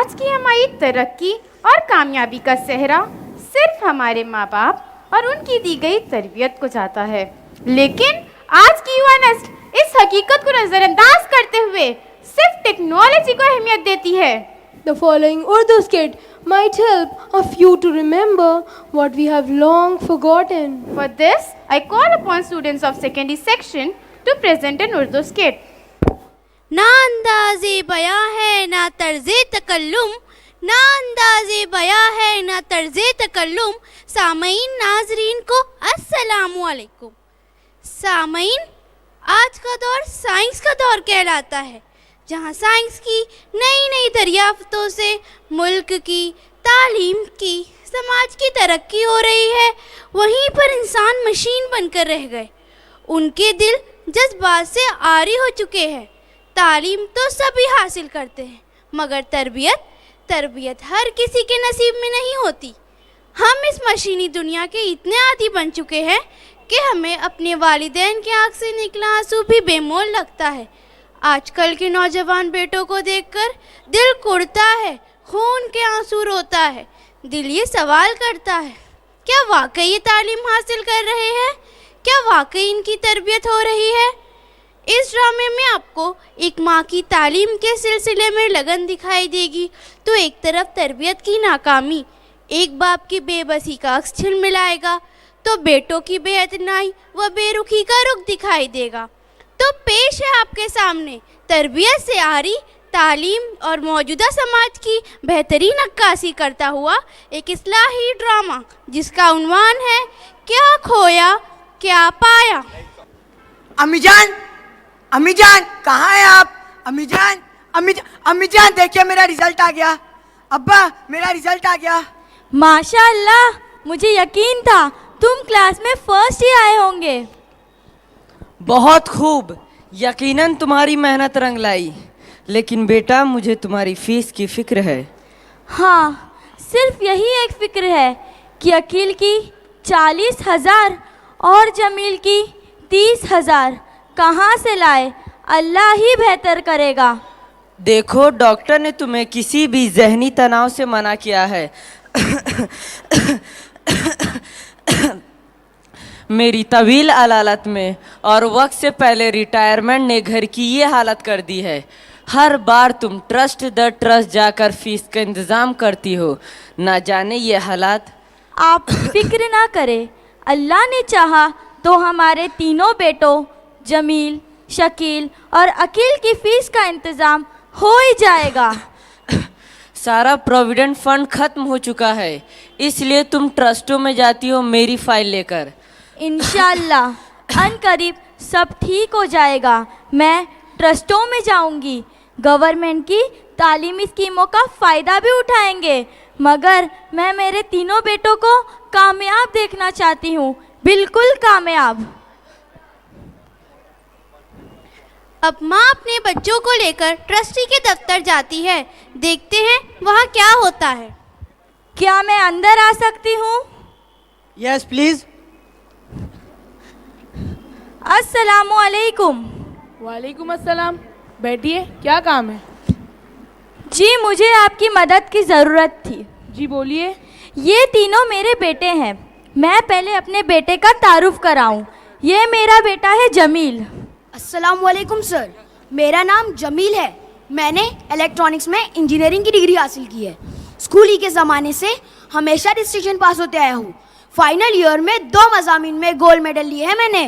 आज की हमारी तरक्की और कामयाबी का सेहरा सिर्फ हमारे माँ बाप और उनकी दी गई तरबियत को जाता है, लेकिन आज की युवा नस्ल इस हकीकत को नज़रअंदाज करते हुए सिर्फ टेक्नोलॉजी को अहमियत देती है। The following Urdu skit might help a few to remember what we have long forgotten. For this, I call upon students of secondary section to present an Urdu skit. ना अंदाज़े बयां है ना तर्ज़े तकल्लुम, ना अंदाज़े बयां है ना तर्ज़े तकल्लुम। सामईन नाजरीन को अस्सलामु अलैकुम। सामईन, आज का दौर साइंस का दौर कहलाता है, जहाँ साइंस की नई नई दरियाफ्तों से मुल्क की, तालीम की, समाज की तरक्की हो रही है, वहीं पर इंसान मशीन बनकर रह गए। उनके दिल जज्बात से आरी हो चुके हैं। तालीम तो सभी हासिल करते हैं, मगर तरबियत हर किसी के नसीब में नहीं होती। हम इस मशीनी दुनिया के इतने आदी बन चुके हैं कि हमें अपने वालिदैन की आँख से निकला आंसू भी बेमोल लगता है। आजकल के नौजवान बेटों को देखकर दिल कुढ़ता है, खून के आंसू रोता है। दिल ये सवाल करता है, क्या वाकई ये तालीम हासिल कर रहे हैं? क्या वाकई इनकी तरबियत हो रही है? इस ड्रामे में आपको एक माँ की तालीम के सिलसिले में लगन दिखाई देगी, तो एक तरफ तरबियत की नाकामी, एक बाप की बेबसी का अक्स झिलमिलाएगा, तो बेटों की बेअतनाई व बेरुखी का रुख दिखाई देगा। तो पेश है आपके सामने तरबियत से आरी तालीम और मौजूदा समाज की बेहतरीन अक्कासी करता हुआ एक इस्लाही ड्रामा, जिसका उन्वान है क्या खोया क्या पाया। अम्मी जान कहाँ हैं आप? अम्मी जान देखिए मेरा रिजल्ट आ गया। अब्बा मेरा रिजल्ट आ गया। माशाअल्लाह, मुझे यकीन था तुम क्लास में फर्स्ट ही आए होंगे। बहुत खूब, यकीनन तुम्हारी मेहनत रंग लाई। लेकिन बेटा, मुझे तुम्हारी फीस की फिक्र है। हाँ, सिर्फ यही एक फिक्र है कि अकील की 40,000 और जमील की 30,000 कहाँ से लाए, अल्लाह ही बेहतर करेगा। देखो, डॉक्टर ने तुम्हें किसी भी जहनी तनाव से मना किया है। मेरी तवील अलालत में और वक्त से पहले रिटायरमेंट ने घर की ये हालत कर दी है। हर बार तुम ट्रस्ट द ट्रस्ट जाकर फीस का इंतज़ाम करती हो, ना जाने ये हालात। आप फिक्र ना करें, अल्लाह ने चाहा तो हमारे तीनों बेटों जमील, शकील और अकील की फीस का इंतज़ाम हो ही जाएगा। सारा प्रोविडेंट फंड खत्म हो चुका है, इसलिए तुम ट्रस्टों में जाती हो मेरी फाइल लेकर। इंशाअल्लाह अनकरीब सब ठीक हो जाएगा। मैं ट्रस्टों में जाऊंगी, गवर्नमेंट की तालीमी स्कीमों का फ़ायदा भी उठाएंगे, मगर मैं मेरे तीनों बेटों को कामयाब देखना चाहती हूँ, बिल्कुल कामयाब। अब माँ अपने बच्चों को लेकर ट्रस्टी के दफ्तर जाती है। देखते हैं वहाँ क्या होता है। क्या मैं अंदर आ सकती हूँ? Yes please. अस्सलामु अलैकुम। वालेकुम अस्सलाम। बैठिए, क्या काम है? जी, मुझे आपकी मदद की ज़रूरत थी। जी बोलिए। ये तीनों मेरे बेटे हैं। मैं पहले अपने बेटे का तारुफ कराऊं। ये मेरा बेटा है जमील। अस्सलाम वालेकुम सर, मेरा नाम जमील है। मैंने इलेक्ट्रॉनिक्स में इंजीनियरिंग की डिग्री हासिल की है। स्कूल ही के ज़माने से हमेशा डिस्टिंक्शन पास होते आया हूँ। फाइनल ईयर में 2 मज़ामीन में गोल्ड मेडल लिए हैं मैंने।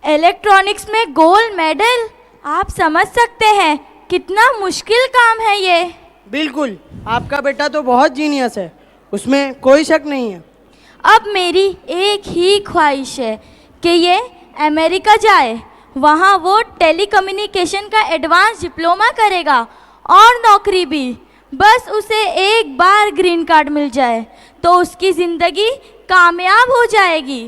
इलेक्ट्रॉनिक्स में गोल्ड मेडल? आप समझ सकते हैं कितना मुश्किल काम है ये। बिल्कुल, आपका बेटा तो बहुत जीनियस है, उसमें कोई शक नहीं है। अब मेरी एक ही ख्वाहिश है कि ये अमेरिका जाए, वहाँ वो टेलीकम्युनिकेशन का एडवांस डिप्लोमा करेगा और नौकरी भी। बस उसे एक बार ग्रीन कार्ड मिल जाए तो उसकी ज़िंदगी कामयाब हो जाएगी।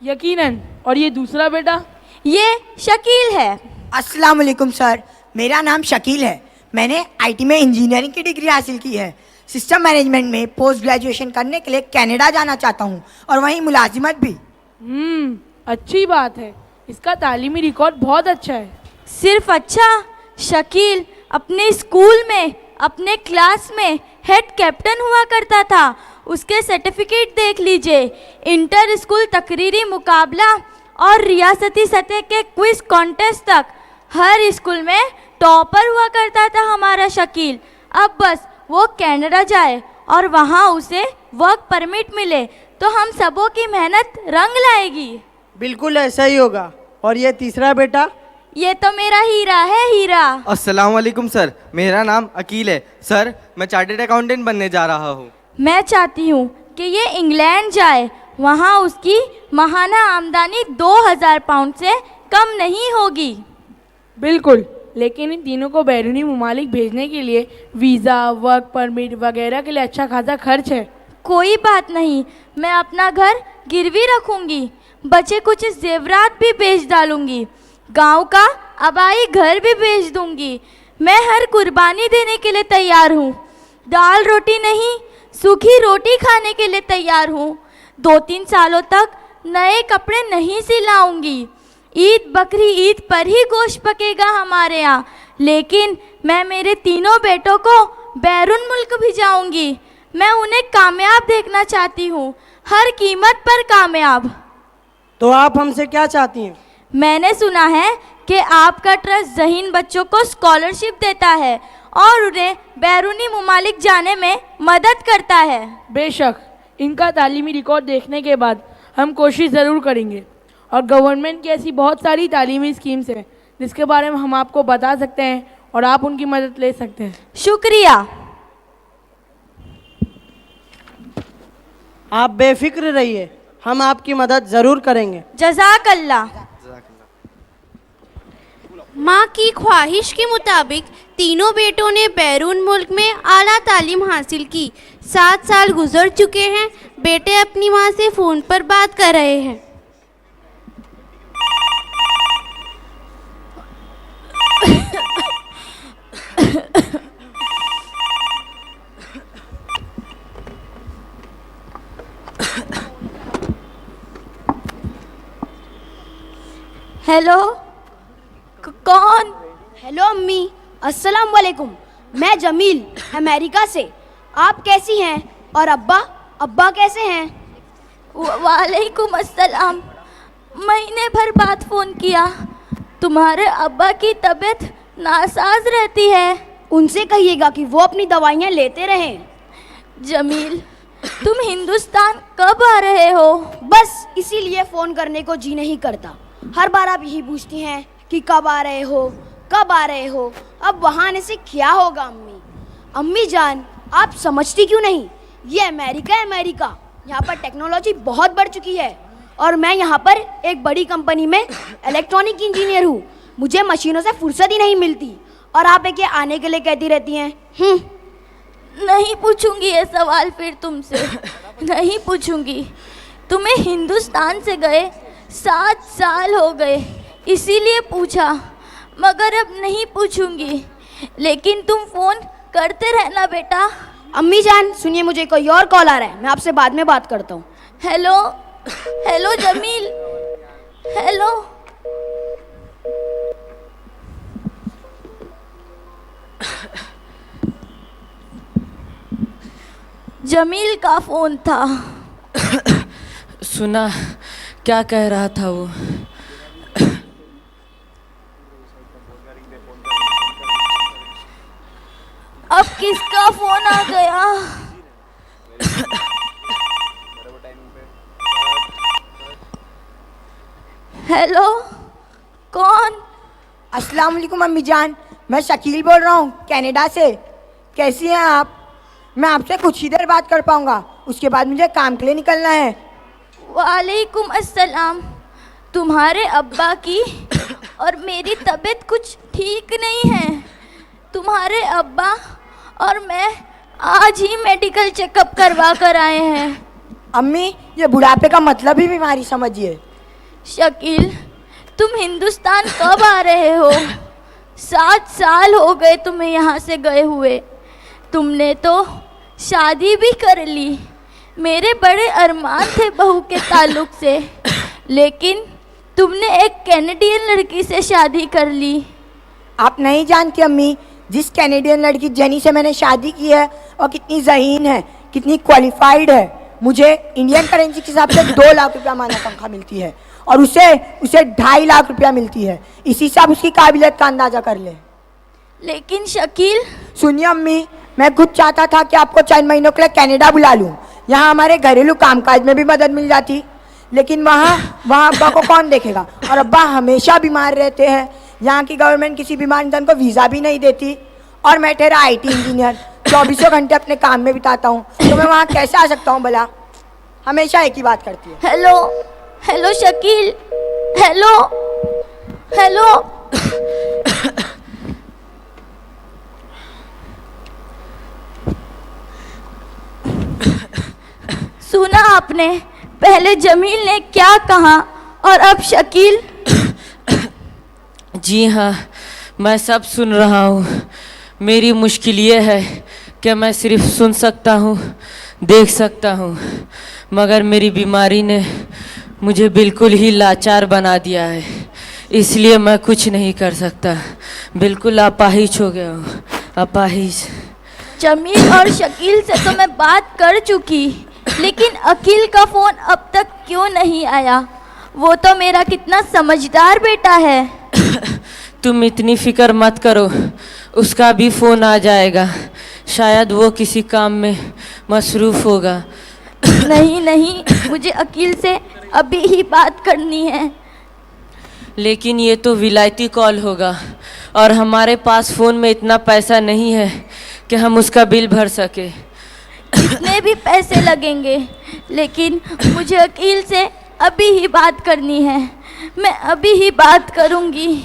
यकीनन। और ये दूसरा बेटा? ये शकील है। अस्सलाम वालेकुम सर, मेरा नाम शकील है। मैंने आईटी में इंजीनियरिंग की डिग्री हासिल की है। सिस्टम मैनेजमेंट में पोस्ट ग्रेजुएशन करने के लिए कनाडा जाना चाहता हूँ और वहीं मुलाजिमत भी। अच्छी बात है, इसका तालीमी रिकॉर्ड बहुत अच्छा है। सिर्फ अच्छा? शकील अपने स्कूल में अपने क्लास में हेड कैप्टन हुआ करता था। उसके सर्टिफिकेट देख लीजिए। इंटर स्कूल तकरीरी मुकाबला और रियासती सतह के क्विज कॉन्टेस्ट तक हर स्कूल में टॉपर हुआ करता था हमारा शकील। अब बस वो कनाडा जाए और वहाँ उसे वर्क परमिट मिले तो हम सबों की मेहनत रंग लाएगी। बिल्कुल ऐसा ही होगा। और ये तीसरा बेटा? ये तो मेरा हीरा है, हीरा। अस्सलाम वालेकुम सर, मेरा नाम अकील है। सर, मैं चार्टर्ड अकाउंटेंट बनने जा रहा हूँ। मैं चाहती हूँ कि ये इंग्लैंड जाए, वहाँ उसकी माहाना आमदनी 2000 पाउंड से कम नहीं होगी। बिल्कुल, लेकिन इन तीनों को बैरूनी ममालिक भेजने के लिए वीज़ा, वर्क परमिट वगैरह के लिए अच्छा खासा खर्च है। कोई बात नहीं, मैं अपना घर गिरवी रखूंगी, बचे कुछ जेवरात भी बेच डालूंगी, गांव का आबाई घर भी बेच दूंगी। मैं हर कुर्बानी देने के लिए तैयार हूँ। दाल रोटी नहीं, सूखी रोटी खाने के लिए तैयार हूँ। 2-3 सालों तक नए कपड़े नहीं सिलाऊंगी। ईद बकरी ईद पर ही गोश्त पकेगा हमारे यहाँ, लेकिन मैं मेरे तीनों बेटों को बैरून मुल्क भिजाऊंगी। मैं उन्हें कामयाब देखना चाहती हूँ, हर कीमत पर कामयाब। तो आप हमसे क्या चाहती हैं? मैंने सुना है कि आपका ट्रस्ट ज़हीन बच्चों को स्कॉलरशिप देता है और उन्हें बैरूनी ममालिक जाने में मदद करता है। बेशक, इनका तालीमी रिकॉर्ड देखने के बाद हम कोशिश ज़रूर करेंगे और गवर्नमेंट की ऐसी बहुत सारी तालीमी स्कीम्स हैं जिसके बारे में हम आपको बता सकते हैं और आप उनकी मदद ले सकते हैं। शुक्रिया। आप बेफिक्र रहिए, हम आपकी मदद ज़रूर करेंगे। जज़ाक अल्लाह। माँ की ख्वाहिश के मुताबिक तीनों बेटों ने बैरून मुल्क में आला तालीम हासिल की। 7 साल गुजर चुके हैं। बेटे अपनी माँ से फ़ोन पर बात कर रहे हैं। हेलो, कौन? हेलो अम्मी, अस्सलाम वालेकुम। मैं जमील, अमेरिका से। आप कैसी हैं? और अब्बा अब्बा कैसे हैं? वालेकुम अस्सलाम। महीने भर बाद फ़ोन किया। तुम्हारे अब्बा की तबीयत नासाज रहती है। उनसे कहिएगा कि वो अपनी दवाइयाँ लेते रहें। जमील, तुम हिंदुस्तान कब आ रहे हो? बस इसीलिए फ़ोन करने को जी नहीं करता। हर बार आप यही पूछती हैं कि कब आ रहे हो, कब आ रहे हो। अब वहाँ आने से क्या होगा अम्मी? अम्मी जान, आप समझती क्यों नहीं? ये अमेरिका है, अमेरिका। यहाँ पर टेक्नोलॉजी बहुत बढ़ चुकी है और मैं यहाँ पर एक बड़ी कंपनी में इलेक्ट्रॉनिक इंजीनियर हूँ। मुझे मशीनों से फुर्सत ही नहीं मिलती और आप एक आने के लिए कहती रहती हैं। नहीं पूछूंगी ये सवाल फिर तुमसे। नहीं पूछूंगी। तुम्हें हिंदुस्तान से गए 7 साल हो गए, इसीलिए पूछा, मगर अब नहीं पूछूंगी। लेकिन तुम फ़ोन करते रहना बेटा। अम्मी जान सुनिए, मुझे कोई और कॉल आ रहा है, मैं आपसे बाद में बात करता हूँ। Hello, hello Jameel, hello. Jameel का फ़ोन था। सुना, क्या कह रहा था वो? अब किसका फ़ोन आ गया? हेलो, कौन? अस्सलाम वालेकुम अम्मी जान, मैं शकील बोल रहा हूँ कनाडा से। कैसी हैं आप? मैं आपसे कुछ ही देर बात कर पाऊँगा, उसके बाद मुझे काम के लिए निकलना है। वालेकुम अस्सलाम। तुम्हारे अब्बा की और मेरी तबीयत कुछ ठीक नहीं है। तुम्हारे अब्बा और मैं आज ही मेडिकल चेकअप करवा कर आए हैं। अम्मी, ये बुढ़ापे का मतलब ही बीमारी समझिए। शकील, तुम हिंदुस्तान कब आ रहे हो? 7 साल हो गए तुम्हें यहाँ से गए हुए। तुमने तो शादी भी कर ली। मेरे बड़े अरमान थे बहू के ताल्लुक से, लेकिन तुमने एक कैनेडियन लड़की से शादी कर ली। आप नहीं जानती अम्मी, जिस कैनेडियन लड़की जेनी से मैंने शादी की है और कितनी ज़हीन है, कितनी क्वालिफाइड है, मुझे इंडियन करेंसी के हिसाब से 2 लाख रुपया माना तनख्वाह मिलती है और उसे 2.5 लाख रुपया मिलती है। इसी से आप उसकी काबिलियत का अंदाज़ा कर ले। लेकिन शकील, सुनिए अम्मी, मैं खुद चाहता था कि आपको 4 महीनों के लिए कनाडा बुला लूँ, यहाँ हमारे घरेलू कामकाज में भी मदद मिल जाती, लेकिन वहाँ अब्बा को कौन देखेगा, और अब्बा हमेशा बीमार रहते हैं। यहाँ की गवर्नमेंट किसी बीमार इंसान को वीज़ा भी नहीं देती, और मैं ठहरा IT इंजीनियर 24 घंटे अपने काम में बिताता हूँ, तो मैं वहाँ कैसे आ सकता हूँ भला? हमेशा एक ही बात करती है। Hello hello Shakeel, hello hello. सुना आपने, पहले जमील ने क्या कहा और अब शकील? जी हाँ, मैं सब सुन रहा हूँ। मेरी मुश्किल ये है कि मैं सिर्फ सुन सकता हूँ, देख सकता हूँ, मगर मेरी बीमारी ने मुझे बिल्कुल ही लाचार बना दिया है, इसलिए मैं कुछ नहीं कर सकता। बिल्कुल अपाहिज हो गया हूँ, अपाहिज। जमील और शकील से तो मैं बात कर चुकी, लेकिन अकील का फ़ोन अब तक क्यों नहीं आया? वो तो मेरा कितना समझदार बेटा है। तुम इतनी फिक्र मत करो, उसका भी फ़ोन आ जाएगा, शायद वो किसी काम में मसरूफ़ होगा। नहीं नहीं, मुझे अकील से अभी ही बात करनी है। लेकिन ये तो विलायती कॉल होगा और हमारे पास फ़ोन में इतना पैसा नहीं है कि हम उसका बिल भर सके। जितने भी पैसे लगेंगे, लेकिन मुझे अकील से अभी ही बात करनी है। मैं अभी ही बात करूंगी।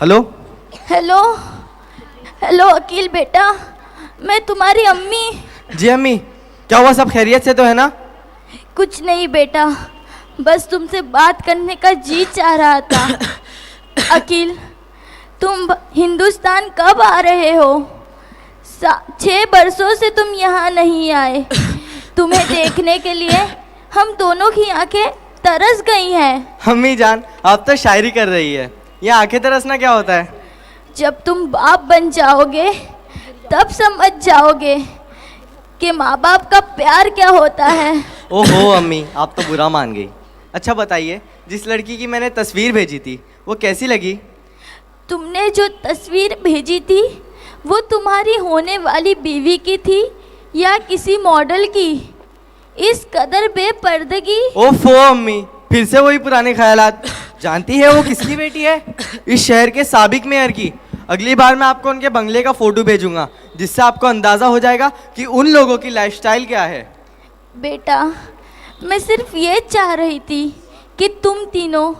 हेलो हेलो हेलो अकील बेटा, मैं तुम्हारी अम्मी। जी अम्मी, क्या हुआ? सब खैरियत से तो है ना? कुछ नहीं बेटा, बस तुमसे बात करने का जी चाह रहा था। अकील, तुम हिंदुस्तान कब आ रहे हो? 6 बरसों से तुम यहाँ नहीं आए। तुम्हें देखने के लिए हम दोनों की आंखें तरस गई हैं। अम्मी जान, आप तो शायरी कर रही है। ये आंखें तरसना क्या होता है? जब तुम बाप बन जाओगे तब समझ जाओगे कि माँ बाप का प्यार क्या होता है। ओहो अम्मी, आप तो बुरा मान गई। अच्छा बताइए, जिस लड़की की मैंने तस्वीर भेजी थी वो कैसी लगी? तुमने जो तस्वीर भेजी थी वो तुम्हारी होने वाली बीवी की थी या किसी मॉडल की? इस कदर बेपर्दगी। ओफो अम्मी, फिर से वही पुराने ख्यालात। जानती है वो किसकी बेटी है? इस शहर के साबिक मेयर की। अगली बार मैं आपको उनके बंगले का फोटो भेजूंगा, जिससे आपको अंदाज़ा हो जाएगा कि उन लोगों की लाइफस्टाइल क्या है। बेटा, मैं सिर्फ ये चाह रही थी कि तुम तीनों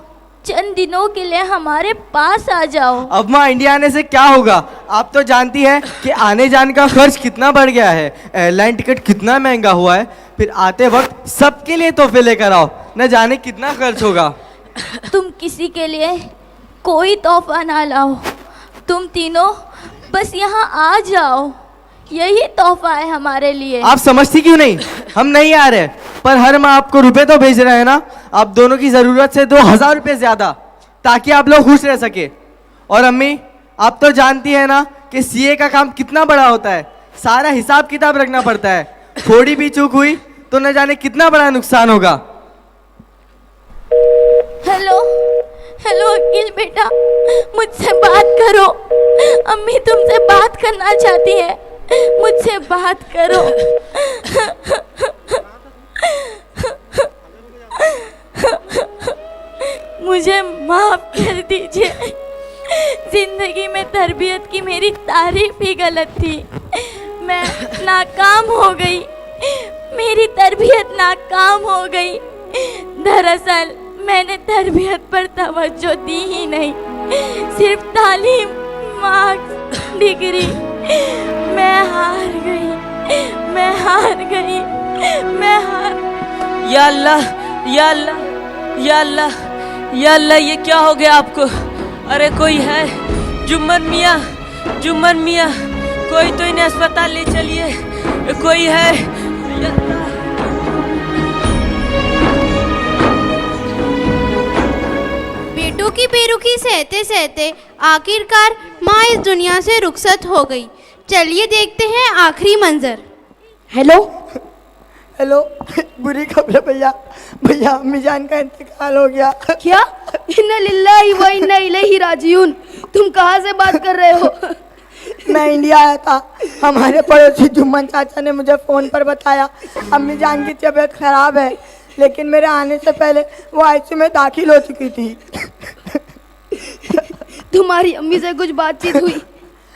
चंद दिनों के लिए हमारे पास आ जाओ। अब माँ, इंडिया आने से क्या होगा? आप तो जानती है कि आने जाने का खर्च कितना बढ़ गया है, एयरलाइन टिकट कितना महंगा हुआ है, फिर आते वक्त सबके लिए तोहफे लेकर आओ, न जाने कितना खर्च होगा। तुम किसी के लिए कोई तोहफा ना लाओ, तुम तीनों बस यहाँ आ जाओ, यही तोहफा है हमारे लिए। आप समझती क्यों नहीं? हम नहीं आ रहे, पर हर माह आपको रुपए तो भेज रहे हैं ना। आप दोनों की ज़रूरत से 2000 रुपये ज़्यादा, ताकि आप लोग खुश रह सके। और अम्मी, आप तो जानती है ना कि CA का काम कितना बड़ा होता है, सारा हिसाब किताब रखना पड़ता है। थोड़ी भी चूक हुई तो न जाने कितना बड़ा नुकसान होगा। हेलो हेलो अकील बेटा, मुझसे बात करो। अम्मी तुमसे बात करना चाहती है, मुझसे बात करो। मुझे माफ कर दीजिए, जिंदगी में तरबियत की मेरी तारीफ ही गलत थी। मैं नाकाम हो गई, मेरी तरबियत नाकाम हो गई। दरअसल मैंने तरबियत पर तवज्जो दी ही नहीं, सिर्फ तालीम, मार्क्स, डिग्री। मैं हार गई, मैं हार गई, मैं हार। या अल्लाह, या अल्लाह, या अल्लाह ये क्या हो गया आपको? अरे कोई है? जुम्मन मियाँ कोई तो इन्हें अस्पताल ले चलिए, कोई है? या अल्लाह। बेटों की बेरुखी सहते सहते आखिरकार माँ इस दुनिया से रुखसत हो गई। चलिए देखते हैं आखिरी मंजर। हेलो हेलो, बुरी खबर है भैया अम्मी जान का इंतकाल हो गया। क्या? इन्ना लिल्लाहि व इन्ना इलैहि राजिऊन। तुम कहाँ से बात कर रहे हो? मैं इंडिया आया था, हमारे पड़ोसी जुम्मन चाचा ने मुझे फ़ोन पर बताया अम्मी जान की तबीयत खराब है, लेकिन मेरे आने से पहले वो आईसीयू में दाखिल हो चुकी थी। तुम्हारी अम्मी से कुछ बातचीत हुई?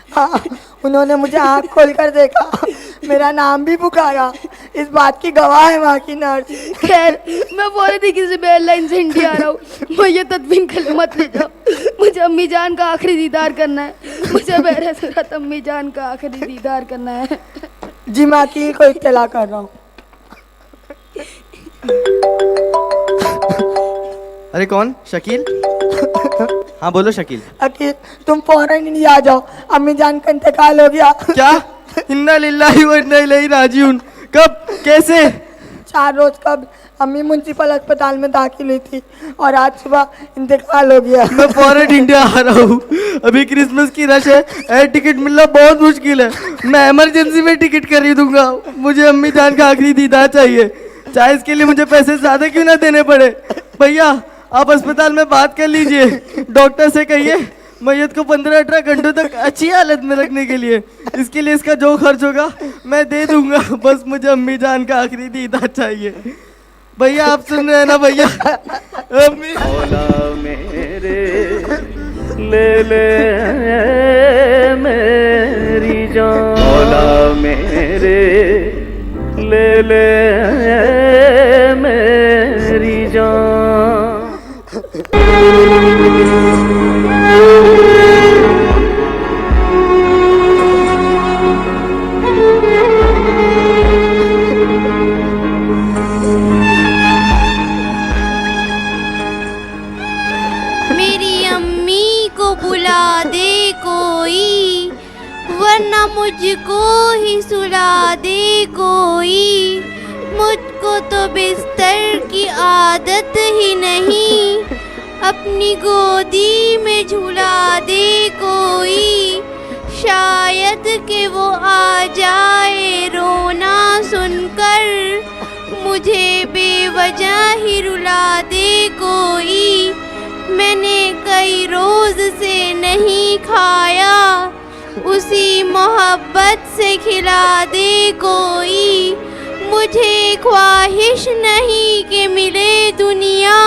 हाँ, उन्होंने मुझे आँख खोल कर देखा, मेरा नाम भी पुकारा, इस बात की गवाह है वहाँ की नर्स। खैर, मैं बोल रही थी किसी भी एयरलाइन से इंडिया आ रहा हूँ, मुझे तदबीन कर मत ले जाओ। मुझे अम्मी जान का आखिरी दीदार करना है, मुझे बहरे सूरत अम्मी जान का आखिरी दीदार करना है। जी मैं अकील को इत्तला कर रहा हूँ। अरे कौन? शकील? हाँ बोलो शकील। अकील तुम फौरन इंडिया आ जाओ, अम्मी जान का इंतकाल हो गया। क्या? इन्ना लिल्लाहि व इन्ना इलैहि राजिऊन। कब? कैसे? 4 रोज कब अम्मी म्युनिसिपल अस्पताल में दाखिल हुई थी और आज सुबह इंतकाल हो गया। मैं फौरन इंडिया आ रहा हूँ, अभी क्रिसमस की रश है, एयर टिकट मिलना बहुत मुश्किल है, मैं इमरजेंसी में टिकट खरीदूंगा, मुझे अम्मी जान का आखिरी दीदार चाहिए, चाहे इसके लिए मुझे पैसे ज़्यादा क्यों ना देने पड़े। भैया आप अस्पताल में बात कर लीजिए, डॉक्टर से कहिए मैयत को 15-18 घंटों तक अच्छी हालत में रखने के लिए, इसके लिए इसका जो खर्च होगा मैं दे दूंगा, बस मुझे अम्मी जान का आखिरी दीदार चाहिए। भैया आप सुन रहे हैं ना भैया? अम्मी मेरे ले ले मेरी जान, मौला मेरे ले ले मेरी जान। मेरी अम्मी को बुला दे कोई, वरना मुझको ही सुला दे कोई, मुझको तो बिस्तर की आदत ही नहीं, अपनी गोदी में झूला दे कोई, शायद कि वो आ जाए रोना सुनकर, मुझे बेवजह ही रुला दे कोई, मैंने कई रोज से नहीं खाया, उसी मोहब्बत से खिला दे कोई, मुझे ख्वाहिश नहीं कि मिले दुनिया,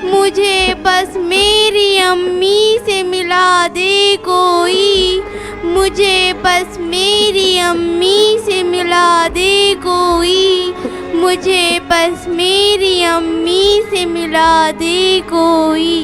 मुझे बस मेरी अम्मी से मिला दे कोई, मुझे बस मेरी अम्मी से मिला दे कोई, मुझे बस मेरी अम्मी से मिला दे कोई।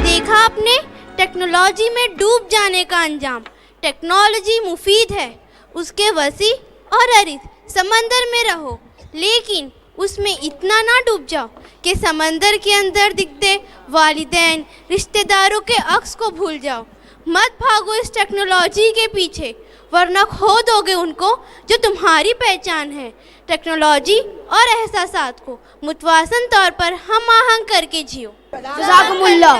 देखा आपने टेक्नोलॉजी में डूब जाने का अंजाम। टेक्नोलॉजी मुफीद है, उसके वसी और अरिद समंदर में रहो, लेकिन उसमें इतना ना डूब जाओ कि समंदर के अंदर दिखते वालिदैन रिश्तेदारों के अक्स को भूल जाओ। मत भागो इस टेक्नोलॉजी के पीछे, वरना खो दोगे उनको जो तुम्हारी पहचान है। टेक्नोलॉजी और एहसासात को मुतवासन तौर पर हम आहंग करके जियो। जज़ाकुमुल्लाह।